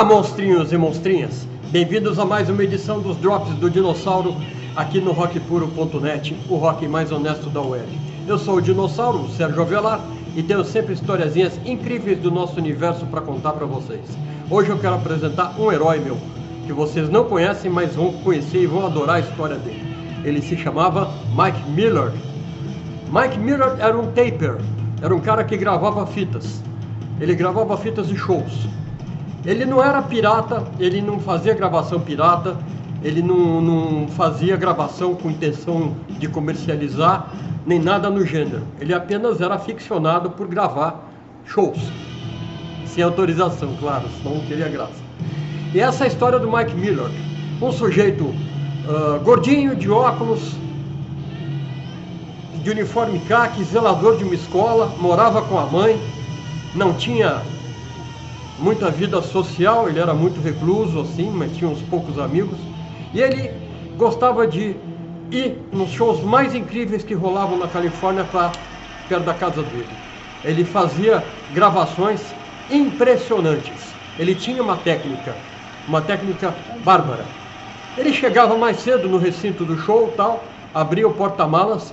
Olá, monstrinhos e monstrinhas! Bem-vindos a mais uma edição dos Drops do Dinossauro aqui no rockpuro.net, o rock mais honesto da web. Eu sou o Dinossauro, o Sérgio Avelar, e tenho sempre historiazinhas incríveis do nosso universo para contar para vocês. Hoje eu quero apresentar um herói meu, que vocês não conhecem, mas vão conhecer e vão adorar a história dele. Ele se chamava Mike Millard. Mike Millard era um taper, era um cara que gravava fitas. Ele gravava fitas de shows. Ele não era pirata, ele não fazia gravação pirata, ele não fazia gravação com intenção de comercializar, nem nada no gênero. Ele apenas era aficionado por gravar shows. Sem autorização, claro, senão não teria graça. E essa é a história do Mike Millard. Um sujeito gordinho, de óculos, de uniforme caqui, zelador de uma escola, morava com a mãe, não tinha muita vida social, ele era muito recluso assim, mas tinha uns poucos amigos, e ele gostava de ir nos shows mais incríveis que rolavam na Califórnia, perto da casa dele. Ele fazia gravações impressionantes, ele tinha uma técnica bárbara. Ele chegava mais cedo no recinto do show, tal, abria o porta-malas,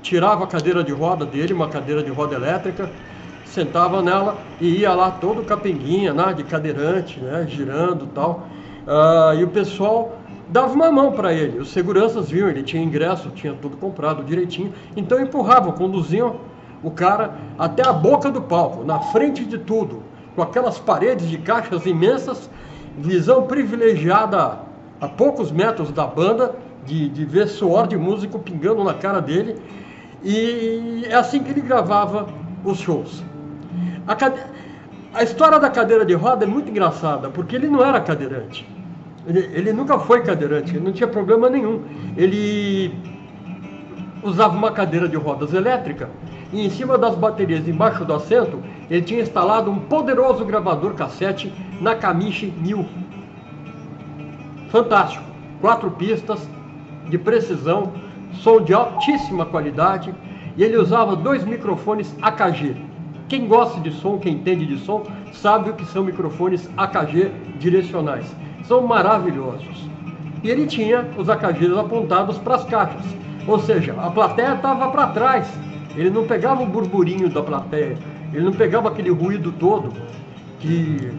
tirava a cadeira de roda dele, uma cadeira de roda elétrica, sentava nela e ia lá todo capenguinha, né, de cadeirante, né, girando e tal. E o pessoal dava uma mão para ele. Os seguranças viam, ele tinha ingresso, tinha tudo comprado direitinho. Então empurravam, conduziam o cara até a boca do palco, na frente de tudo, com aquelas paredes de caixas imensas, visão privilegiada a poucos metros da banda, de ver suor de músico pingando na cara dele. E é assim que ele gravava os shows. A história da cadeira de roda é muito engraçada, porque ele não era cadeirante. Ele nunca foi cadeirante, ele não tinha problema nenhum. Ele usava uma cadeira de rodas elétrica e em cima das baterias, embaixo do assento, ele tinha instalado um poderoso gravador cassete Nakamichi 1000. Fantástico, 4 pistas de precisão, som de altíssima qualidade, e ele usava 2 microfones AKG. Quem gosta de som, quem entende de som, sabe o que são microfones AKG direcionais. São maravilhosos. E ele tinha os AKGs apontados para as caixas. Ou seja, a plateia estava para trás. Ele não pegava o burburinho da plateia. Ele não pegava aquele ruído todo que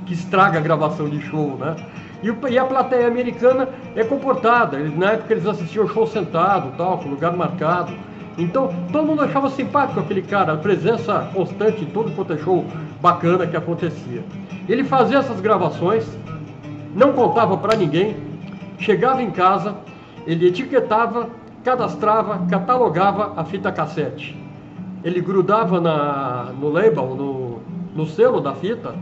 estraga a gravação de show, né? E a plateia americana é comportada. Na época eles assistiam show sentado, tal, com lugar marcado. Então, todo mundo achava simpático aquele cara, a presença constante em todo quanto é show bacana que acontecia. Ele fazia essas gravações, não contava para ninguém, chegava em casa, ele etiquetava, cadastrava, catalogava a fita cassete. Ele grudava no label, no selo da fita,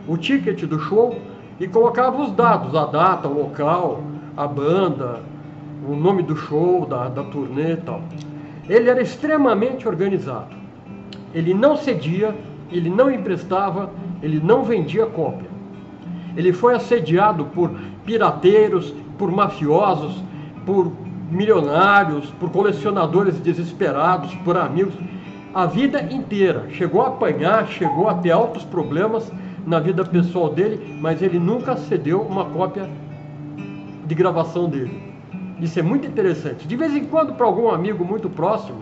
o ticket do show e colocava os dados, a data, o local, a banda, o nome do show, da turnê e tal. Ele era extremamente organizado. Ele não cedia, ele não emprestava, ele não vendia cópia. Ele foi assediado por pirateiros, por mafiosos, por milionários, por colecionadores desesperados, por amigos. A vida inteira. Chegou a apanhar, chegou a ter altos problemas na vida pessoal dele, mas ele nunca cedeu uma cópia de gravação dele. Isso é muito interessante. De vez em quando, para algum amigo muito próximo,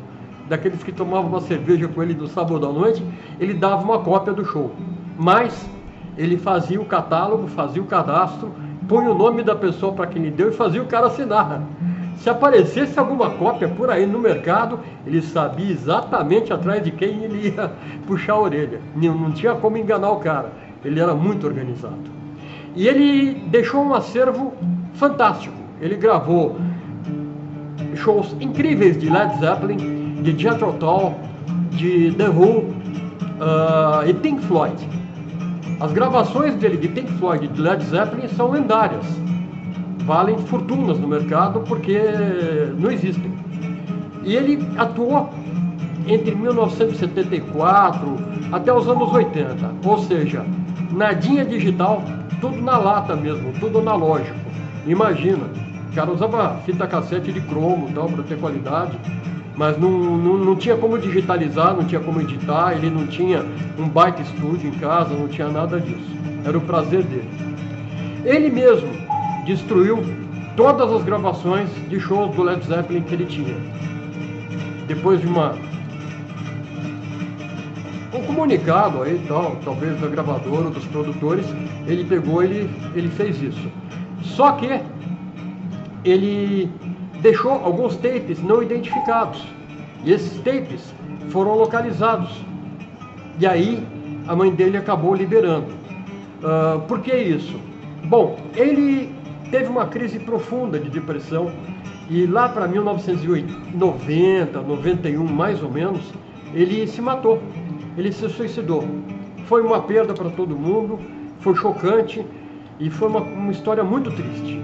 daqueles que tomavam uma cerveja com ele no sábado à noite, ele dava uma cópia do show. Mas ele fazia o catálogo, fazia o cadastro, punha o nome da pessoa para quem lhe deu e fazia o cara assinar. Se aparecesse alguma cópia por aí no mercado, ele sabia exatamente atrás de quem ele ia puxar a orelha. Não tinha como enganar o cara. Ele era muito organizado. E ele deixou um acervo fantástico. Ele gravou shows incríveis de Led Zeppelin, de Jethro Tull, de The Who e Pink Floyd. As gravações dele de Pink Floyd e de Led Zeppelin são lendárias. Valem fortunas no mercado porque não existem. E ele atuou entre 1974 até os anos 80. Ou seja, nadinha digital, tudo na lata mesmo, tudo analógico. Imagina. O cara usava fita cassete de cromo, então, para ter qualidade, mas não tinha como digitalizar, não tinha como editar, ele não tinha um baita estúdio em casa, não tinha nada disso. Era o prazer dele. Ele mesmo destruiu todas as gravações de shows do Led Zeppelin que ele tinha. Depois de um comunicado aí, talvez da gravadora ou dos produtores, ele pegou, ele fez isso. Só que ele deixou alguns tapes não identificados, e esses tapes foram localizados, e aí a mãe dele acabou liberando. Por que isso? Bom, ele teve uma crise profunda de depressão, e lá para 1990, 91 mais ou menos, ele se matou, ele se suicidou. Foi uma perda para todo mundo, foi chocante, e foi uma história muito triste.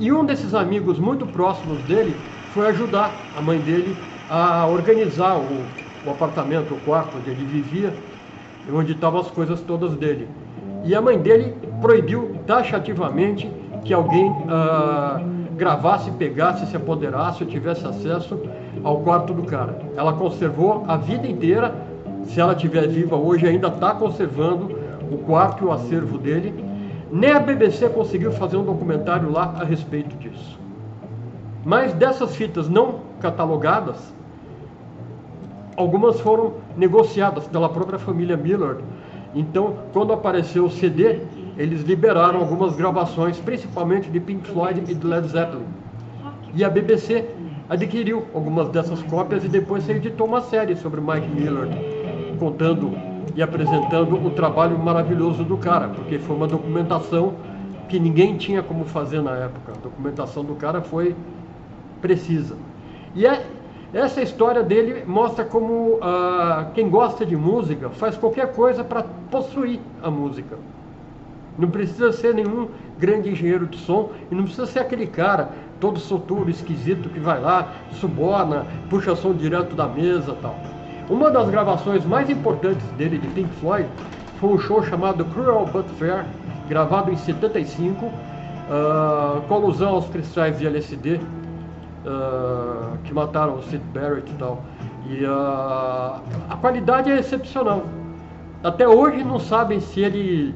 E um desses amigos muito próximos dele foi ajudar a mãe dele a organizar o apartamento, o quarto onde ele vivia, onde estavam as coisas todas dele. E a mãe dele proibiu taxativamente que alguém gravasse, pegasse, se apoderasse ou tivesse acesso ao quarto do cara. Ela conservou a vida inteira, se ela estiver viva hoje, ainda está conservando o quarto e o acervo dele. Nem a BBC conseguiu fazer um documentário lá a respeito disso. Mas dessas fitas não catalogadas, algumas foram negociadas pela própria família Millard. Então, quando apareceu o CD, eles liberaram algumas gravações, principalmente de Pink Floyd e de Led Zeppelin. E a BBC adquiriu algumas dessas cópias e depois se editou uma série sobre Mike Millard, contando e apresentando o trabalho maravilhoso do cara, porque foi uma documentação que ninguém tinha como fazer na época. A documentação do cara foi precisa. E essa história dele mostra como quem gosta de música faz qualquer coisa para possuir a música. Não precisa ser nenhum grande engenheiro de som e não precisa ser aquele cara todo soturno, esquisito, que vai lá, suborna, puxa som direto da mesa e tal. Uma das gravações mais importantes dele, de Pink Floyd, foi um show chamado Cruel But Fair, gravado em 75, com alusão aos cristais de LSD, que mataram o Syd Barrett e tal. E a qualidade é excepcional. Até hoje não sabem se ele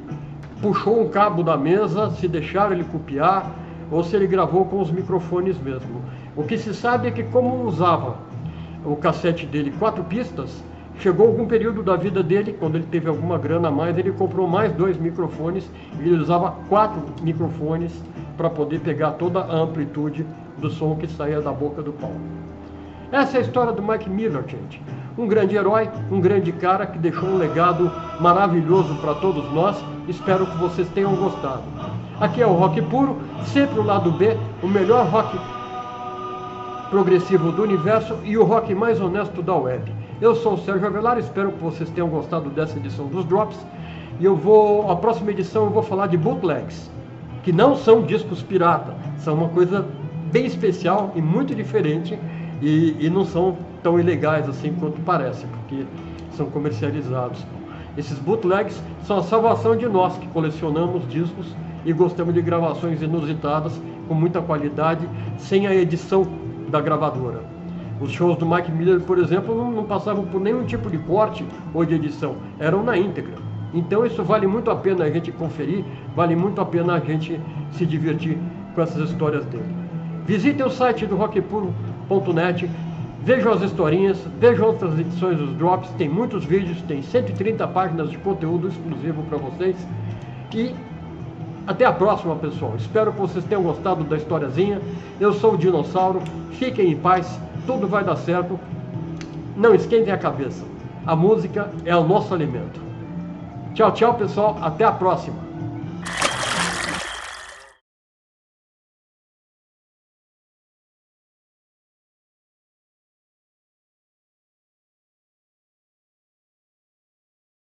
puxou um cabo da mesa, se deixaram ele copiar, ou se ele gravou com os microfones mesmo. O que se sabe é que, como usava o cassete dele 4 pistas, chegou algum período da vida dele, quando ele teve alguma grana a mais, ele comprou mais 2 microfones e ele usava 4 microfones para poder pegar toda a amplitude do som que saía da boca do pau. Essa é a história do Mike Millard, gente. Um grande herói, um grande cara que deixou um legado maravilhoso para todos nós. Espero que vocês tenham gostado. Aqui é o Rock Puro, sempre o lado B, o melhor rock progressivo do universo e o rock mais honesto da web. Eu sou o Sérgio Avelar, espero que vocês tenham gostado dessa edição dos Drops. E a próxima edição eu vou falar de bootlegs, que não são discos pirata, são uma coisa bem especial e muito diferente e não são tão ilegais assim quanto parece, porque são comercializados. Esses bootlegs são a salvação de nós que colecionamos discos e gostamos de gravações inusitadas, com muita qualidade, sem a edição da gravadora. Os shows do Mike Miller, por exemplo, não passavam por nenhum tipo de corte ou de edição, eram na íntegra. Então isso vale muito a pena a gente conferir, vale muito a pena a gente se divertir com essas histórias dele. Visitem o site do rockpuro.net, vejam as historinhas, vejam outras edições dos Drops, tem muitos vídeos, tem 130 páginas de conteúdo exclusivo para vocês. E até a próxima, pessoal. Espero que vocês tenham gostado da historiazinha. Eu sou o Dinossauro, fiquem em paz, tudo vai dar certo. Não esquentem a cabeça, a música é o nosso alimento. Tchau, tchau, pessoal, até a próxima.